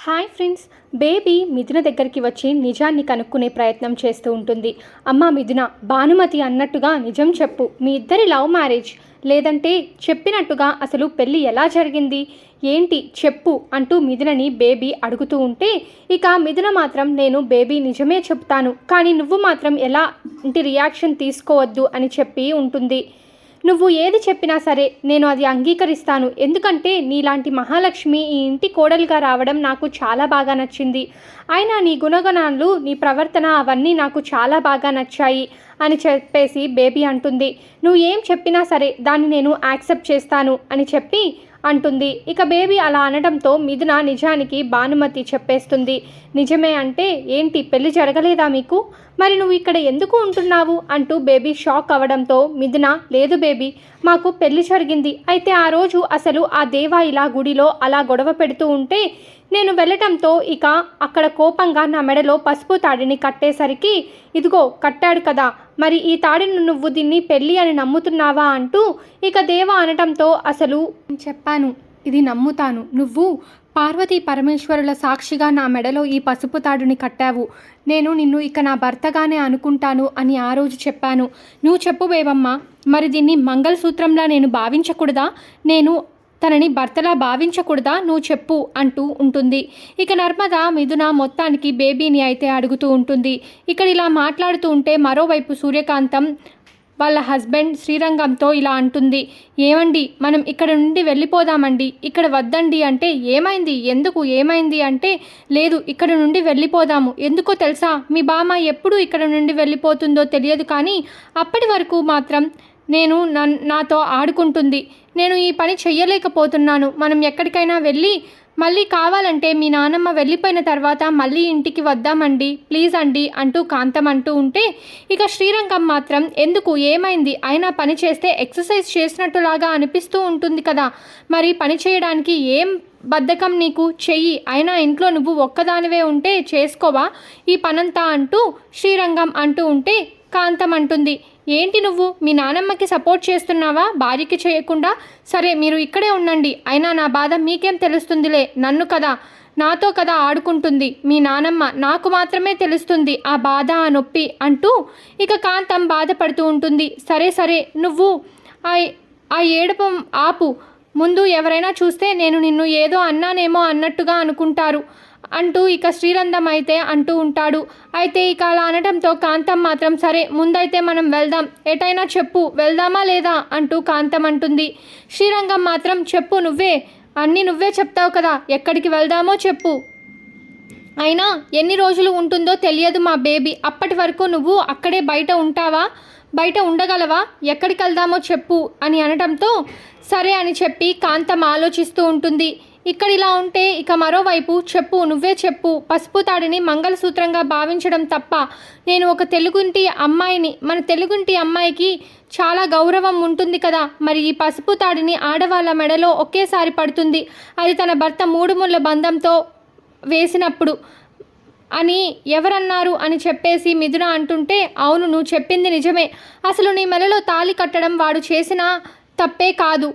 Hi friends. Baby మిథున దగ్గరికి వచ్చి నిజాన్ని కనుక్కునే ప్రయత్నం చేస్తూ ఉంటుంది. అమ్మ మిథున, భానుమతి అన్నట్టుగా నిజం చెప్పు, మీ ఇద్దరి లవ్ మ్యారేజ్ లేదంటే చెప్పినట్టుగా అసలు పెళ్ళి ఎలా జరిగింది, ఏంటి చెప్పు అంటూ మిథునని బేబీ అడుగుతూ ఉంటే, ఇక మిథున మాత్రం నేను బేబీ నిజమే చెప్తాను, కానీ నువ్వు మాత్రం ఎలాంటి రియాక్షన్ తీసుకోవద్దు అని చెప్పి ఉంటుంది. నువ్వు ఏది చెప్పినా సరే నేను అది అంగీకరిస్తాను, ఎందుకంటే నీలాంటి మహాలక్ష్మి ఈ ఇంటి కోడలుగా రావడం నాకు చాలా బాగా నచ్చింది. అయినా నీ గుణగణాలు, నీ ప్రవర్తన అవన్నీ నాకు చాలా బాగా నచ్చాయి అని చెప్పేసి బేబీ అంటుంది. నువ్వు ఏం చెప్పినా సరే దాన్ని నేను యాక్సెప్ట్ చేస్తాను అని చెప్పి అంటుంది. ఇక బేబీ అలా అనడంతో మిథున నిజానికి భానుమతి చెప్పేస్తుంది. నిజమే అంటే ఏంటి, పెళ్లి జరగలేదా మీకు, మరి నువ్వు ఇక్కడ ఎందుకు ఉంటున్నావు అంటూ బేబీ షాక్ అవ్వడంతో మిథున, లేదు బేబీ, మాకు పెళ్లి జరిగింది. అయితే ఆ రోజు అసలు ఆ దేవా ఇలా గుడిలో అలా గొడవ పెడుతూ ఉంటే నేను వెళ్ళటంతో ఇక అక్కడ కోపంగా నా మెడలో పసుపు తాడిని కట్టేసరికి, ఇదిగో కట్టాడు కదా, మరి ఈ తాడిని నువ్వు దీన్ని పెళ్ళి అని నమ్ముతున్నావా అంటూ ఇక దేవా అనటంతో, అసలు చెప్పాను ఇది నమ్ముతాను, నువ్వు పార్వతీ పరమేశ్వరుల సాక్షిగా నా మెడలో ఈ పసుపు తాడుని కట్టావు, నేను నిన్ను ఇక నా భర్తగానే అనుకుంటాను అని ఆ రోజు చెప్పాను. నువ్వు చెప్పు బేబమ్మ, మరి దీన్ని మంగళసూత్రంలా నేను భావించకూడదా, నేను తనని భర్తలా భావించకూడదా, నువ్వు చెప్పు అంటూ ఉంటుంది. ఇక నర్మద మిథున మొత్తానికి బేబీని అయితే అడుగుతూ ఉంటుంది. ఇక్కడ ఇలా మాట్లాడుతూ ఉంటే మరోవైపు సూర్యకాంతం వాళ్ళ హస్బెండ్ శ్రీరంగంతో ఇలా అంటుంది. ఏమండి, మనం ఇక్కడ నుండి వెళ్ళిపోదామండి, ఇక్కడ వద్దండి అంటే, ఏమైంది, ఎందుకు, ఏమైంది అంటే, లేదు ఇక్కడ నుండి వెళ్ళిపోదాము, ఎందుకో తెలుసా, మీ బామ్మ ఎప్పుడు ఇక్కడ నుండి వెళ్ళిపోతుందో తెలియదు, కానీ అప్పటి వరకు మాత్రం నాతో ఆడుకుంటుంది, నేను ఈ పని చెయ్యలేకపోతున్నాను, మనం ఎక్కడికైనా వెళ్ళి మళ్ళీ కావాలంటే మీ నాన్నమ్మ వెళ్ళిపోయిన తర్వాత మళ్ళీ ఇంటికి వద్దామండి, ప్లీజ్ అండి అంటూ కాంతం అంటూ ఉంటే, ఇక శ్రీరంగం మాత్రం ఎందుకు, ఏమైంది, అయినా పని చేస్తే ఎక్సర్సైజ్ చేసినట్టులాగా అనిపిస్తూ ఉంటుంది కదా, మరి పని చేయడానికి ఏం బద్ధకం నీకు, చెయ్యి, అయినా ఇంట్లో నువ్వు ఒక్కదానివే ఉంటే చేసుకోవా ఈ పనంతా అంటూ శ్రీరంగం అంటూ ఉంటే కాంతం అంటుంది. ఏంటి నువ్వు మీ నానమ్మకి సపోర్ట్ చేస్తున్నావా, భార్యకి చేయకుండా, సరే మీరు ఇక్కడే ఉండండి, అయినా నా బాధ మీకేం తెలుస్తుందిలే, నన్ను కదా, నాతో కదా ఆడుకుంటుంది మీ నానమ్మ, నాకు మాత్రమే తెలుస్తుంది ఆ బాధ, ఆ నొప్పి అంటూ ఇక కాంతం బాధపడుతూ ఉంటుంది. సరే సరే నువ్వు ఆ ఏడుపు ఆపు, ముందు ఎవరైనా చూస్తే నేను నిన్ను ఏదో అన్నానేమో అన్నట్టుగా అనుకుంటారు అంటూ ఇక శ్రీరంగం అయితే అంటూ ఉంటాడు. అయితే ఇక అలా అనడంతో కాంతం మాత్రం, సరే ముందైతే మనం వెళ్దాం, ఎటైనా చెప్పు, వెళ్దామా లేదా అంటూ కాంతం అంటుంది. శ్రీరంగం మాత్రం, చెప్పు, నువ్వే చెప్తావు కదా, ఎక్కడికి వెళ్దామో చెప్పు, అయినా ఎన్ని రోజులు ఉంటుందో తెలియదు మా బేబీ, అప్పటి వరకు నువ్వు అక్కడే బయట ఉంటావా, బయట ఉండగలవా, ఎక్కడికి వెళ్దామో చెప్పు అని అనడంతో సరే అని చెప్పి కాంతం ఆలోచిస్తూ ఉంటుంది. ఇక్కడ ఇలా ఉంటే ఇక మరోవైపు, చెప్పు, నువ్వే చెప్పు, పసుపు తాడిని మంగళసూత్రంగా భావించడం తప్ప, నేను ఒక తెలుగుంటి అమ్మాయిని, మన తెలుగుంటి అమ్మాయికి చాలా గౌరవం ఉంటుంది కదా, మరి ఈ పసుపు తాడిని ఆడవాళ్ళ మెడలో ఒకేసారి పడుతుంది, అది తన భర్త మూడు ముళ్ళ బంధంతో వేసినప్పుడు అని ఎవరన్నారు అని చెప్పేసి మిథున అంటుంటే, అవును నువ్వు చెప్పింది నిజమే, అసలు నీ మెడలో తాళి కట్టడం వాడు చేసిన తప్పే కాదు,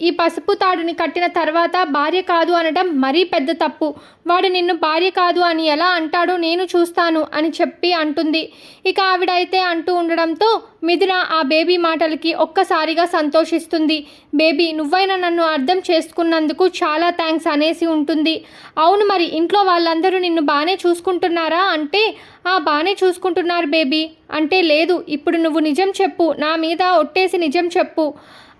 ఈ పసుపు తాడుని కట్టిన తర్వాత భార్య కాదు అనడం మరీ పెద్ద తప్పు, వాడు నిన్ను భార్య కాదు అని ఎలా అంటాడో నేను చూస్తాను అని చెప్పి అంటుంది. ఇక ఆవిడైతే అంటూ ఉండడంతో మిథున ఆ బేబీ మాటలకి ఒక్కసారిగా సంతోషిస్తుంది. బేబీ, నువ్వైనా నన్ను అర్థం చేసుకున్నందుకు చాలా థ్యాంక్స్ అనేసి ఉంటుంది. అవును, మరి ఇంట్లో వాళ్ళందరూ నిన్ను బాగానే చూసుకుంటున్నారా అంటే, బాగానే చూసుకుంటున్నారు బేబీ అంటే, లేదు ఇప్పుడు నువ్వు నిజం చెప్పు, నా మీద ఒట్టేసి నిజం చెప్పు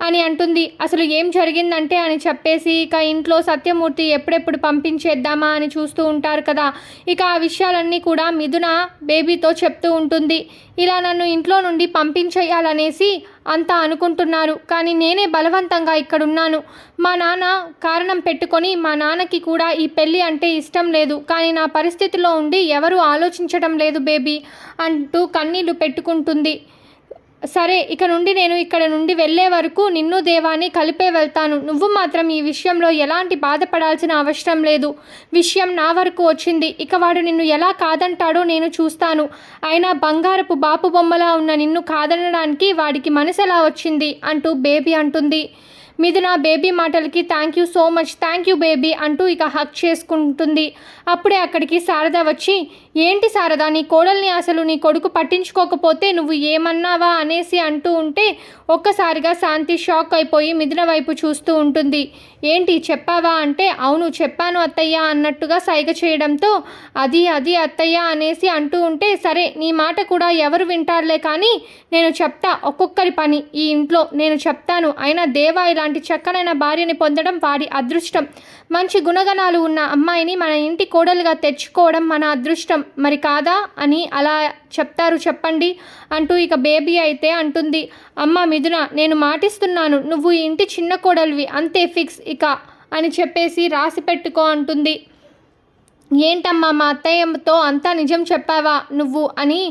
అని అంటుంది. అసలు ఏం జరిగిందంటే అని చెప్పేసి ఇక ఇంట్లో సత్యమూర్తి ఎప్పుడెప్పుడు పంపించేద్దామా అని చూస్తూ ఉంటారు కదా, ఇక ఆ విషయాలన్నీ కూడా మిథున బేబీతో చెప్తూ ఉంటుంది. ఇలా నన్ను ఇంట్లో నుండి పంపించేయాలనేసి అంతా అనుకుంటున్నారు, కానీ నేనే బలవంతంగా ఇక్కడున్నాను, మా నాన్న కారణం పెట్టుకొని, మా నాన్నకి కూడా ఈ పెళ్ళి అంటే ఇష్టం లేదు, కానీ నా పరిస్థితిలో ఉండి ఎవరూ ఆలోచించడం లేదు బేబీ అంటూ కన్నీళ్లు పెట్టుకుంటుంది. సరే ఇక నుండి నేను ఇక్కడ నుండి వెళ్ళే వరకు నిన్ను దేవాన్ని కలిపే వెళ్తాను, నువ్వు మాత్రం ఈ విషయంలో ఎలాంటి బాధపడాల్సిన అవసరం లేదు, విషయం నా వరకు వచ్చింది, ఇక వాడు నిన్ను ఎలా కాదంటాడో నేను చూస్తాను, అయినా బంగారపు బాపు బొమ్మలా ఉన్న నిన్ను కాదనడానికి వాడికి మనసు ఎలా వచ్చింది అంటూ బేబీ అంటుంది. మిథున బేబీ మాటలకి thank you so much, thank you baby అంటూ ఇక హక్ చేసుకుంటుంది. అప్పుడే అక్కడికి శారద వచ్చి, ఏంటి శారద, నీ కోడల్ని అసలు నీ కొడుకు పట్టించుకోకపోతే నువ్వు ఏమన్నావా అనేసి అంటూ ఉంటే ఒక్కసారిగా శాంతి షాక్ అయిపోయి మిథున వైపు చూస్తూ ఉంటుంది. ఏంటి చెప్పావా అంటే, అవును చెప్పాను అత్తయ్య అన్నట్టుగా సైగ చేయడంతో అది అత్తయ్య అనేసి అంటూ ఉంటే, సరే నీ మాట కూడా ఎవరు వింటారులే కానీ నేను చెప్తా ఒక్కొక్కరి పని ఈ ఇంట్లో నేను చెప్తాను. అయినా దేవా ఇలాంటి చక్కనైన భార్యని పొందడం వాడి అదృష్టం. మంచి గుణగణాలు ఉన్న అమ్మాయిని మన ఇంటి కోడలుగా తెచ్చుకోవడం మన అదృష్టం మరి కాదా అని అలా చెప్తారు చెప్పండి అంటూ ఇక బేబీ అయితే అంటుంది. అమ్మ మిథున, నేను మాటిస్తున్నాను, నువ్వు ఈ ఇంటి చిన్న కోడలివి అంతే ఫిక్స్ ఇక అని చెప్పేసి రాసి పెట్టుకో అంటుంది. ఏంటమ్మా మా అత్తయ్యతో అంతా నిజం చెప్పావా నువ్వు అని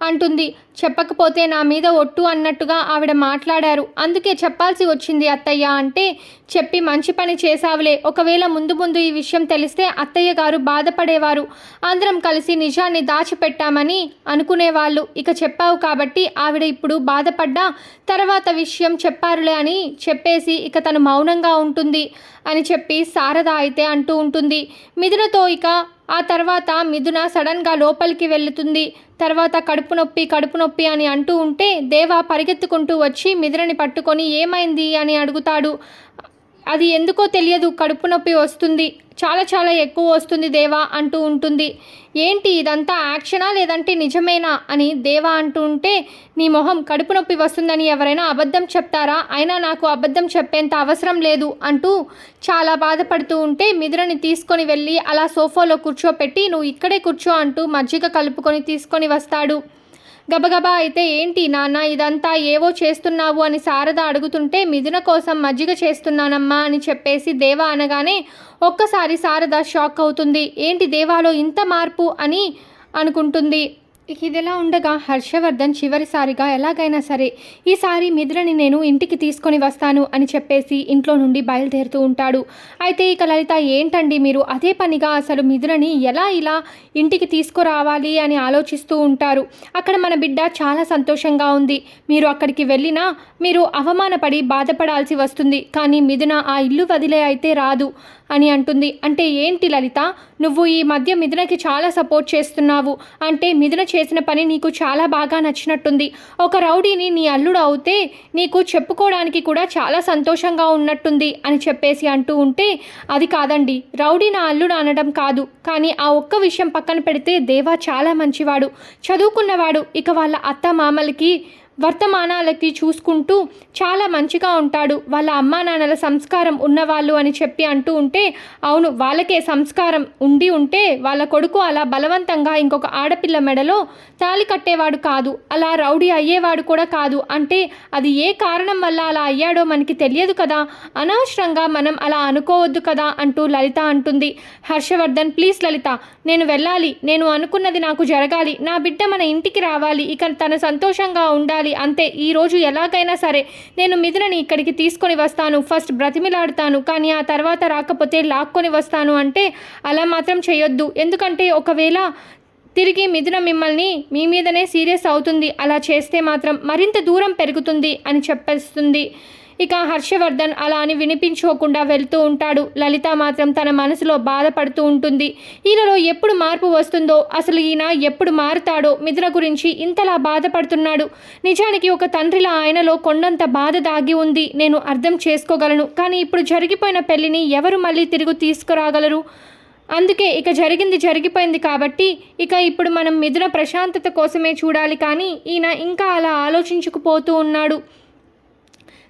అంటుంది. చెప్పకపోతే నా మీద ఒట్టు అన్నట్టుగా ఆవిడ మాట్లాడారు, అందుకే చెప్పాల్సి వచ్చింది అత్తయ్య అంటే, చెప్పి మంచి పని చేశావులే. ఒకవేళ ముందు ఈ విషయం తెలిస్తే అత్తయ్య గారు బాధపడేవారు. అందరం కలిసి నిజాన్ని దాచిపెట్టామని అనుకునేవాళ్ళు. ఇక చెప్పావు కాబట్టి ఆవిడ ఇప్పుడు బాధపడ్డా తర్వాత విషయం చెప్పారులే అని చెప్పేసి ఇక తను మౌనంగా ఉంటుంది అని చెప్పి శారద అయితే అంటూ ఉంటుంది. మిథునతో ఇక ఆ తర్వాత మిథున సడన్గా లోపలికి వెళ్తుంది. తర్వాత కడుపు నొప్పి అని అంటూ ఉంటే దేవా పరిగెత్తుకుంటూ వచ్చి మిథునని పట్టుకొని ఏమైంది అని అడుగుతాడు. అది ఎందుకో తెలియదు, కడుపు నొప్పి వస్తుంది, చాలా ఎక్కువ వస్తుంది దేవా అంటూ ఉంటుంది. ఏంటి ఇదంతా యాక్షనా లేదంటే నిజమేనా అని దేవా అంటూ ఉంటే, నీ మొహం, కడుపు నొప్పి వస్తుందని ఎవరైనా అబద్ధం చెప్తారా? అయినా నాకు అబద్ధం చెప్పేంత అవసరం లేదు అంటూ చాలా బాధపడుతూ ఉంటే మిథునని తీసుకొని వెళ్ళి అలా సోఫాలో కూర్చోపెట్టి, నువ్వు ఇక్కడే కూర్చో అంటూ మజ్జిగ కలుపుకొని తీసుకొని వస్తాడు. గబగబా అయితే ఏంటి నాన్న ఇదంతా ఏవో చేస్తున్నావు అని శారద అడుగుతుంటే, మిథున కోసం మజ్జిగ చేస్తున్నానమ్మా అని చెప్పేసి దేవా అనగానే ఒక్కసారి శారద షాక్ అవుతుంది. ఏంటి దేవాలో ఇంత మార్పు అని అనుకుంటుంది. ఇదిలా ఉండగా హర్షవర్ధన్ చివరిసారిగా ఎలాగైనా సరే ఈసారి మిథునని నేను ఇంటికి తీసుకొని వస్తాను అని చెప్పేసి ఇంట్లో నుండి బయలుదేరుతూ ఉంటాడు. అయితే ఇక లలిత, ఏంటండి మీరు అదే పనిగా అసలు మిథునని ఎలా ఇలా ఇంటికి తీసుకురావాలి అని ఆలోచిస్తూ ఉంటారు. అక్కడ మన బిడ్డ చాలా సంతోషంగా ఉంది, మీరు అక్కడికి వెళ్ళినా మీరు అవమానపడి బాధపడాల్సి వస్తుంది, కానీ మిథున ఆ ఇల్లు వదిలే అయితే రాదు అని అంటుంది. అంటే ఏంటి లలిత, నువ్వు ఈ మధ్య మిథునకి చాలా సపోర్ట్ చేస్తున్నావు అంటే మిథున చేసిన పని నీకు చాలా బాగా నచ్చినట్టుంది. ఒక రౌడీని నీ అల్లుడు అవుతే నీకు చెప్పుకోవడానికి కూడా చాలా సంతోషంగా ఉన్నట్టుంది అని చెప్పేసి అంటూ ఉంటే, అది కాదండి, రౌడీ నా అల్లుడు అనడం కాదు, కానీ ఆ ఒక్క విషయం పక్కన పెడితే దేవా చాలా మంచివాడు, చదువుకున్నవాడు, ఇక వాళ్ళ అత్త మామలకి వర్తమానాలకి చూసుకుంటూ చాలా మంచిగా ఉంటాడు, వాళ్ళ అమ్మా నాన్నల సంస్కారం ఉన్నవాళ్ళు అని చెప్పి అంటూ ఉంటే, అవును వాళ్ళకే సంస్కారం ఉంటే వాళ్ళ కొడుకు అలా బలవంతంగా ఇంకొక ఆడపిల్ల మెడలో తాళి కట్టేవాడు కాదు, అలా రౌడీ అయ్యేవాడు కూడా కాదు. అంటే అది ఏ కారణం వల్ల అలా అయ్యాడో మనకి తెలియదు కదా, అనవసరంగా మనం అలా అనుకోవద్దు కదా అంటూ లలిత అంటుంది. హర్షవర్ధన్, ప్లీజ్ లలిత, నేను వెళ్ళాలి, నేను అనుకున్నది నాకు జరగాలి, నా బిడ్డ మన ఇంటికి రావాలి, ఇక తన సంతోషంగా ఉండాలి అంతే. ఈరోజు ఎలాగైనా సరే నేను మిథునని ఇక్కడికి తీసుకొని వస్తాను, ఫస్ట్ బ్రతిమిలాడుతాను, కానీ ఆ తర్వాత రాకపోతే లాక్కొని వస్తాను అంటే అలా మాత్రం చేయొద్దు, ఎందుకంటే ఒకవేళ తిరిగి మిథున మిమ్మల్ని మీ మీదనే సీరియస్ అవుతుంది, అలా చేస్తే మాత్రం మరింత దూరం పెరుగుతుంది అని చెప్పేస్తుంది. ఇక హర్షవర్ధన్ అలా అని వినిపించుకోకుండా వెళ్తూ ఉంటాడు. లలిత మాత్రం తన మనసులో బాధపడుతూ ఉంటుంది. ఈయనలో ఎప్పుడు మార్పు వస్తుందో, అసలు ఈయన ఎప్పుడు మారుతాడో, మిథున గురించి ఇంతలా బాధపడుతున్నాడు. నిజానికి ఒక తండ్రిలా ఆయనలో కొండంత బాధ దాగి ఉంది, నేను అర్థం చేసుకోగలను, కానీ ఇప్పుడు జరిగిపోయిన పెళ్లిని ఎవరు మళ్ళీ తిరిగి తీసుకురాగలరు? అందుకే ఇక జరిగింది జరిగిపోయింది కాబట్టి ఇక ఇప్పుడు మనం మిథున ప్రశాంతత కోసమే చూడాలి, కానీ ఈయన ఇంకా అలా ఆలోచించుకుపోతూ ఉన్నాడు.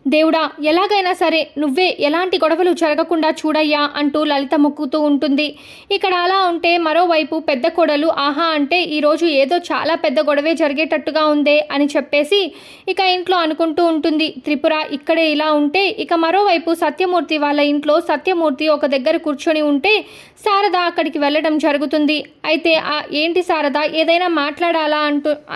దేవుడా, ఎలాగైనా సరే నువ్వే ఎలాంటి గొడవలు జరగకుండా చూడయ్యా అంటూ లలిత మొక్కుతూ ఉంటుంది. ఇక్కడ అలా ఉంటే మరోవైపు పెద్ద కోడలు ఆహా అంటే ఈరోజు ఏదో చాలా పెద్ద గొడవే జరిగేటట్టుగా ఉందే అని చెప్పేసి ఇక ఇంట్లో అనుకుంటూ ఉంటుంది. త్రిపుర ఇక్కడే ఇలా ఉంటే ఇక మరోవైపు సత్యమూర్తి వాళ్ళ ఇంట్లో సత్యమూర్తి ఒక దగ్గర కూర్చొని ఉంటే శారద అక్కడికి వెళ్ళడం జరుగుతుంది. అయితే ఏంటి శారద, ఏదైనా మాట్లాడాలా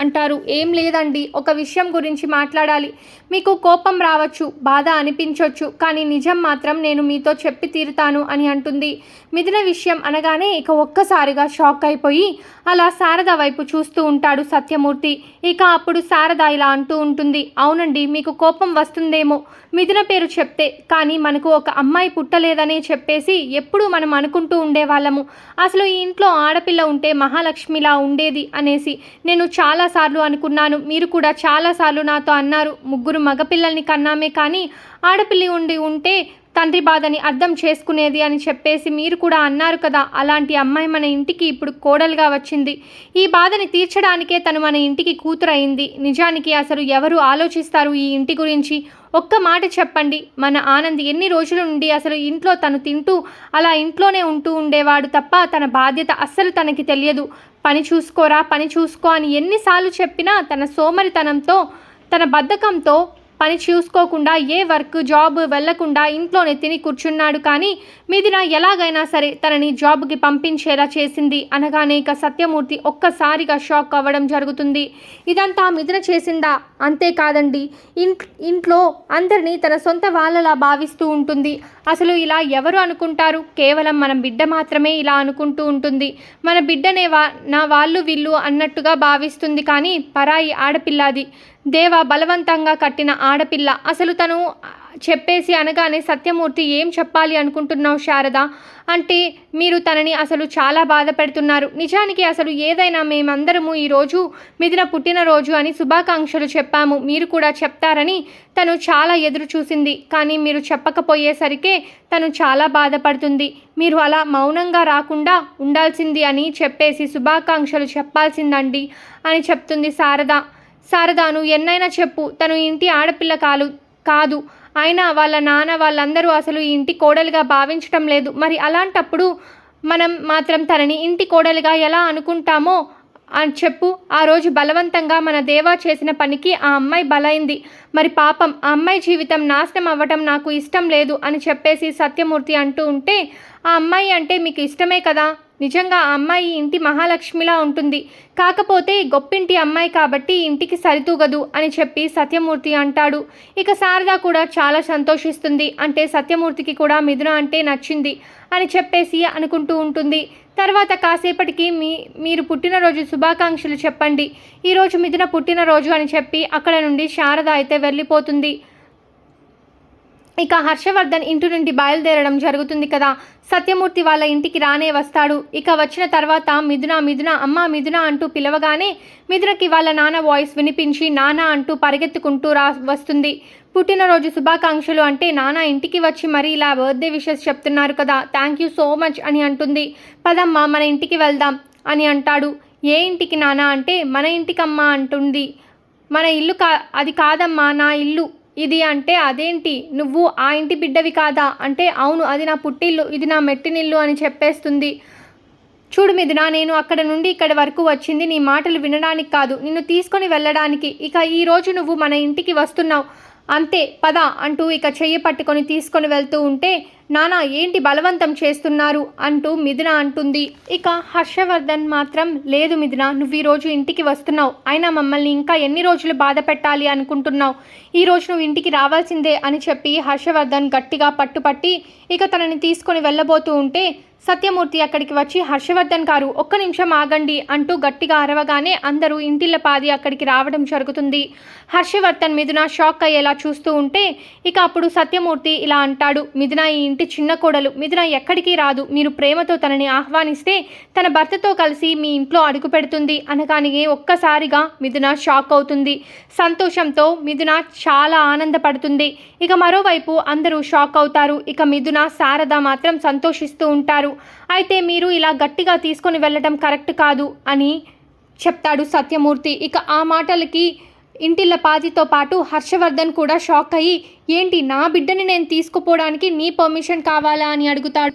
అంటారు. ఏం లేదండి, ఒక విషయం గురించి మాట్లాడాలి, మీకు కోపం రావచ్చు అవ్వచ్చు, బాధ అనిపించవచ్చు, కానీ నిజం మాత్రం నేను మీతో చెప్పి తీరుతాను అని అంటుంది. మిథున విషయం అనగానే ఇక ఒక్కసారిగా షాక్ అయిపోయి అలా శారద వైపు చూస్తూ ఉంటాడు సత్యమూర్తి. ఇక అప్పుడు శారద ఇలా అంటూ ఉంటుంది, అవునండి మీకు కోపం వస్తుందేమో మిథున పేరు చెప్తే, కానీ మనకు ఒక అమ్మాయి పుట్టలేదనే చెప్పేసి ఎప్పుడూ మనం అనుకుంటూ ఉండేవాళ్ళము. అసలు ఈ ఇంట్లో ఆడపిల్ల ఉంటే మహాలక్ష్మిలా ఉండేది అనేసి నేను చాలాసార్లు అనుకున్నాను. మీరు కూడా చాలాసార్లు నాతో అన్నారు, ముగ్గురు మగపిల్లల్ని కన్నామే కానీ ఆడపిల్లి ఉంటే తండ్రి బాధని అర్థం చేసుకునేది అని చెప్పేసి మీరు కూడా అన్నారు కదా. అలాంటి అమ్మాయి మన ఇంటికి ఇప్పుడు కోడలుగా వచ్చింది. ఈ బాధని తీర్చడానికే తను మన ఇంటికి కూతురయింది. నిజానికి అసలు ఎవరు ఆలోచిస్తారు ఈ ఇంటి గురించి? ఒక్క మాట చెప్పండి. మన ఆనంద్ ఎన్ని రోజుల నుండి అసలు ఇంట్లో తను తింటూ అలా ఇంట్లోనే ఉంటూ ఉండేవాడు తప్ప తన బాధ్యత అస్సలు తనకి తెలియదు. పని చూసుకోరా, పని చూసుకో అని ఎన్నిసార్లు చెప్పినా తన సోమరితనంతో, తన బద్ధకంతో పని చూసుకోకుండా ఏ వర్క్ జాబ్ వెళ్లకుండా ఇంట్లోనే తిని కూర్చున్నాడు. కానీ మిథున ఎలాగైనా సరే తనని జాబ్కి పంపించేలా చేసింది అనగానే ఇక సత్యమూర్తి ఒక్కసారిగా షాక్ అవ్వడం జరుగుతుంది. ఇదంతా మిథున చేసిందా? అంతేకాదండి, ఇంట్లో అందరినీ తన సొంత వాళ్ళలా భావిస్తూ ఉంటుంది. అసలు ఇలా ఎవరు అనుకుంటారు? కేవలం మన బిడ్డ మాత్రమే ఇలా అనుకుంటూ ఉంటుంది. మన బిడ్డనే నా వాళ్ళు వీళ్ళు అన్నట్టుగా భావిస్తుంది. కానీ పరాయి ఆడపిల్లది, దేవ బలవంతంగా కట్టిన ఆడపిల్ల. అసలు తను చెప్పేసి అనగానే సత్యమూర్తి ఏం చెప్పాలి అనుకుంటున్నావు శారద అంటే మీరు తనని అసలు చాలా బాధ పెడుతున్నారు. నిజానికి అసలు ఏదైనా మేమందరము ఈరోజు మిథున పుట్టినరోజు అని శుభాకాంక్షలు చెప్పాము, మీరు కూడా చెప్తారని తను చాలా ఎదురు చూసింది. కానీ మీరు చెప్పకపోయేసరికే తను చాలా బాధపడుతుంది. మీరు అలా మౌనంగా రాకుండా ఉండాల్సింది అని చెప్పేసి శుభాకాంక్షలు చెప్పాల్సిందండి అని చెప్తుంది శారద. శారదాను ఎన్నైనా చెప్పు, తను ఇంటి ఆడపిల్ల కాదు. అయినా వాళ్ళ నాన్న వాళ్ళందరూ అసలు ఈ ఇంటి కోడలుగా భావించటం లేదు. మరి అలాంటప్పుడు మనం మాత్రం తనని ఇంటి కోడలుగా ఎలా అనుకుంటామో అని చెప్పు. ఆ రోజు బలవంతంగా మన దేవా చేసిన పనికి ఆ అమ్మాయి బలైంది. మరి పాపం ఆ అమ్మాయి జీవితం నాశనం అవ్వటం నాకు ఇష్టం లేదు అని చెప్పేసి సత్యమూర్తి అంటూ ఉంటే, ఆ అమ్మాయి అంటే మీకు ఇష్టమే కదా, నిజంగా ఆ అమ్మాయి ఇంటి మహాలక్ష్మిలా ఉంటుంది. కాకపోతే గొప్పింటి అమ్మాయి కాబట్టి ఇంటికి సరితూగదు అని చెప్పి సత్యమూర్తి అంటాడు. ఇక శారద కూడా చాలా సంతోషిస్తుంది. అంటే సత్యమూర్తికి కూడా మిథున అంటే నచ్చింది అని చెప్పేసి అనుకుంటూ ఉంటుంది. తర్వాత కాసేపటికి మీరు పుట్టినరోజు శుభాకాంక్షలు చెప్పండి, ఈరోజు మిథున పుట్టినరోజు అని చెప్పి అక్కడ నుండి శారద అయితే వెళ్ళిపోతుంది. ఇక హర్షవర్ధన్ ఇంటి నుండి బయలుదేరడం జరుగుతుంది కదా. సత్యమూర్తి వాళ్ళ ఇంటికి రానే వస్తాడు. ఇక వచ్చిన తర్వాత మిథున అమ్మ మిథున అంటూ పిలవగానే మిథునకి వాళ్ళ నాన్న వాయిస్ వినిపించి నాన్న అంటూ పరిగెత్తుకుంటూ వస్తుంది. పుట్టినరోజు శుభాకాంక్షలు అంటే నాన్న ఇంటికి వచ్చి మరీ ఇలా బర్త్డే విషెస్ చెప్తున్నారు కదా, థ్యాంక్ యూ సో మచ్ అని అంటుంది. పదమ్మా మన ఇంటికి వెళ్దాం అని అంటాడు. ఏ ఇంటికి నాన్న అంటే మన ఇంటికమ్మా అంటుంది. మన ఇల్లు అది కాదమ్మా నా ఇల్లు ఇది అంటే, అదేంటి నువ్వు ఆ ఇంటి బిడ్డవి కాదా అంటే, అవును అది నా పుట్టిల్లు, ఇది నా మెట్టినిల్లు అని చెప్పేస్తుంది. చూడు మిథున, నేను అక్కడ నుండి ఇక్కడి వరకు వచ్చింది నీ మాటలు వినడానికి కాదు, నిన్ను తీసుకొని వెళ్ళడానికి. ఇక ఈరోజు నువ్వు మన ఇంటికి వస్తున్నావు అంతే, పద అంటూ ఇక చెయ్యి పట్టుకొని తీసుకొని వెళ్తూ ఉంటే, నానా ఏంటి బలవంతం చేస్తున్నారు అంటూ మిథున అంటుంది. ఇక హర్షవర్ధన్ మాత్రం లేదు మిథున, నువ్వు ఈరోజు ఇంటికి వస్తున్నావు, అయినా మమ్మల్ని ఇంకా ఎన్ని రోజులు బాధ పెట్టాలి అనుకుంటున్నావు, ఈరోజు నువ్వు ఇంటికి రావాల్సిందే అని చెప్పి హర్షవర్ధన్ గట్టిగా పట్టుపట్టి ఇక తనని తీసుకొని వెళ్ళబోతూ ఉంటే, సత్యమూర్తి అక్కడికి వచ్చి హర్షవర్ధన్ గారు ఒక్క నిమిషం ఆగండి అంటూ గట్టిగా అరవగానే అందరూ ఇంటిల్లపాది అక్కడికి రావడం జరుగుతుంది. హర్షవర్ధన్ మిథున షాక్ అయ్యేలా చూస్తూ ఉంటే ఇక అప్పుడు సత్యమూర్తి ఇలా అంటాడు, మిథున ఈ ఇంటి చిన్న కోడలు, మిథున ఎక్కడికి రాదు, మీరు ప్రేమతో తనని ఆహ్వానిస్తే తన భర్తతో కలిసి మీ ఇంట్లో అడుగు పెడుతుంది అనగానే ఒక్కసారిగా మిథున షాక్ అవుతుంది. సంతోషంతో మిథున చాలా ఆనందపడుతుంది. ఇక మరోవైపు అందరూ షాక్ అవుతారు. ఇక మిథున శారద మాత్రం సంతోషిస్తూ ఉంటారు. అయితే మీరు ఇలా గట్టిగా తీసుకొని వెళ్ళడం కరెక్ట్ కాదు అని చెప్తాడు సత్యమూర్తి. ఇక ఆ మాటలకి ఇంటిల్లపాదితో పాటు హర్షవర్ధన్ కూడా షాక్ అయ్యి, ఏంటి నా బిడ్డని నేను తీసుకుపోవడానికి నీ పర్మిషన్ కావాలా అని అడుగుతాడు.